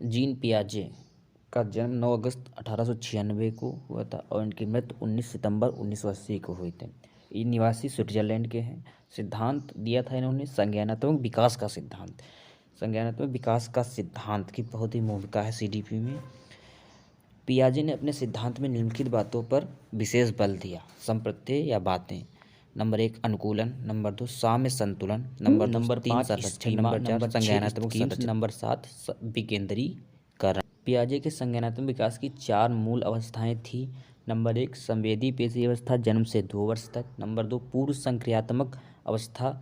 Gene पियाजे का जन्म 9 अगस्त 1896 को हुआ था और इनकी मृत्यु 19 सितंबर 1980 को हुई थी। ये निवासी स्विट्जरलैंड के हैं। सिद्धांत दिया था इन्होंने संज्ञानात्मक विकास का सिद्धांत। संज्ञानात्मक विकास का सिद्धांत की बहुत ही भूमिका है सीडीपी में। पियाजे ने अपने सिद्धांत में निम्नलिखित बातों पर विशेष बल दिया: संप्रत्यय या बातें, नंबर 1 अनुकूलन, नंबर 2 साम्य संतुलन, नंबर 3 संरक्षण, नंबर 4 संज्ञानात्मक संरचना, नंबर 7 विकेंद्रीकरण। पियाजे के संज्ञानात्मक विकास की 4 मूल अवस्थाएं थी। नंबर 1 संवेदी पेशी अवस्था, जन्म से 2 वर्ष तक। नंबर 2 पूर्व संक्रियात्मक अवस्था,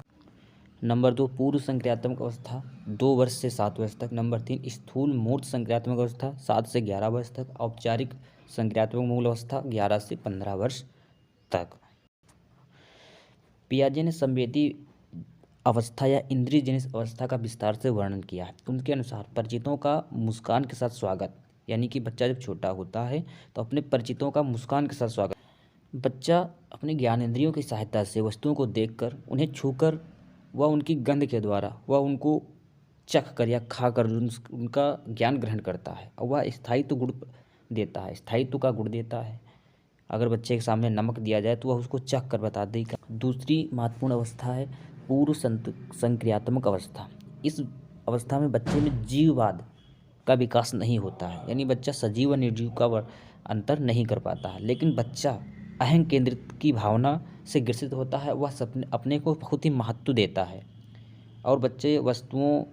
नंबर 2 पूर्व संक्रियात्मक अवस्था 2 वर्ष से 7 वर्ष तक। नंबर 3 स्थूल मूर्त संक्रियात्मक अवस्था 7 से 11 वर्ष तक। औपचारिक संक्रियात्मक मूल अवस्था 11 से 15 वर्ष तक। पियाजे ने संवेदी अवस्था या इंद्रियजनित अवस्था का विस्तार से वर्णन किया है। उनके अनुसार परिचितों का मुस्कान के साथ स्वागत, यानी कि बच्चा जब छोटा होता है तो अपने परिचितों का मुस्कान के साथ स्वागत। बच्चा अपने ज्ञानेंद्रियों की सहायता से वस्तुओं को देखकर, उन्हें छूकर व उनकी गंध के द्वारा वह उनको चख कर या खा कर उनका ज्ञान ग्रहण करता है और वह स्थायित्व गुण देता है, स्थायित्व का गुण देता है। अगर बच्चे के सामने नमक दिया जाए तो वह उसको चख कर बता देगा। दूसरी महत्वपूर्ण अवस्था है पूर्व संक्रियात्मक अवस्था। इस अवस्था में बच्चे में जीववाद का विकास नहीं होता है, यानी बच्चा सजीव व निर्जीव का अंतर नहीं कर पाता है, लेकिन बच्चा अहं केंद्रित की भावना से ग्रसित होता है। वह अपने को बहुत ही महत्व देता है और बच्चे वस्तुओं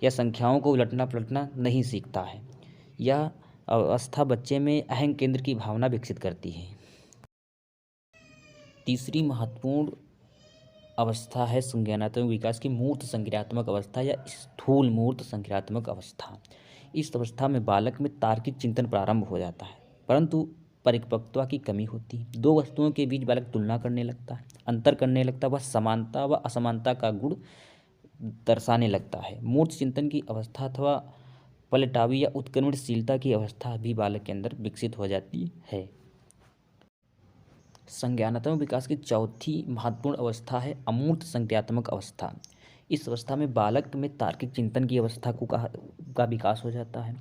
या संख्याओं को उलटना पलटना नहीं सीखता है। यह अवस्था बच्चे में अहं केंद्र की भावना विकसित करती है। तीसरी महत्वपूर्ण अवस्था है संज्ञानात्मक विकास की मूर्त संक्रियात्मक अवस्था या स्थूल मूर्त संक्रियात्मक अवस्था। इस अवस्था में बालक में तार्किक चिंतन प्रारंभ हो जाता है, परंतु परिपक्वता की कमी होती है। दो वस्तुओं के बीच बालक तुलना करने लगता है, अंतर करने लगता है, वह समानता व असमानता का गुण दर्शाने लगता है। मूर्त चिंतन की अवस्था अथवा पलटावी या उत्क्रमणशीलता की अवस्था भी बालक के अंदर विकसित हो जाती है। संज्ञानात्मक विकास की चौथी महत्वपूर्ण अवस्था है अमूर्त संक्रियात्मक अवस्था। इस अवस्था में बालक में तार्किक चिंतन की अवस्था का विकास हो जाता है।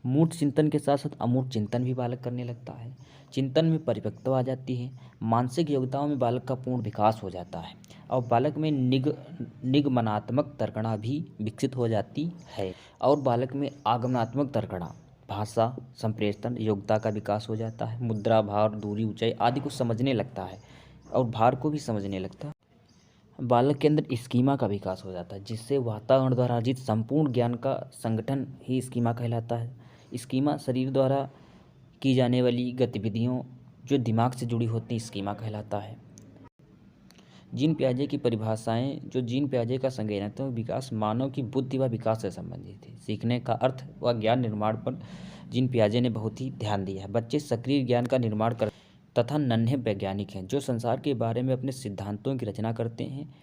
मूर्त चिंतन के साथ साथ अमूर्त चिंतन भी बालक करने लगता है। चिंतन में परिपक्वता आ जाती है। मानसिक योग्यताओं में बालक का पूर्ण विकास हो जाता है और बालक में निगमनात्मक तर्कणा भी विकसित हो जाती है और बालक में आगमनात्मक तर्कणा, भाषा, संप्रेषण योग्यता का विकास हो जाता है। मुद्रा, भार, दूरी, ऊंचाई आदि को समझने लगता है और भार को भी समझने लगता है। बालक के अंदर स्कीमा का विकास हो जाता है, जिससे वातावरण द्वारा अर्जित संपूर्ण ज्ञान का संगठन ही स्कीमा कहलाता है। स्कीमा शरीर द्वारा की जाने वाली गतिविधियों जो दिमाग से जुड़ी होती हैं स्कीमा कहलाता है। जीन पियाजे की परिभाषाएं। जो जीन पियाजे का संज्ञानात्मक विकास मानव की बुद्धि व विकास से संबंधित है। सीखने का अर्थ व ज्ञान निर्माण पर जीन पियाजे ने बहुत ही ध्यान दिया है। बच्चे सक्रिय ज्ञान का निर्माण कर तथा नन्हे वैज्ञानिक हैं जो संसार के बारे में अपने सिद्धांतों की रचना करते हैं।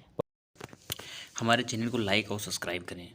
हमारे चैनल को लाइक और सब्सक्राइब करें।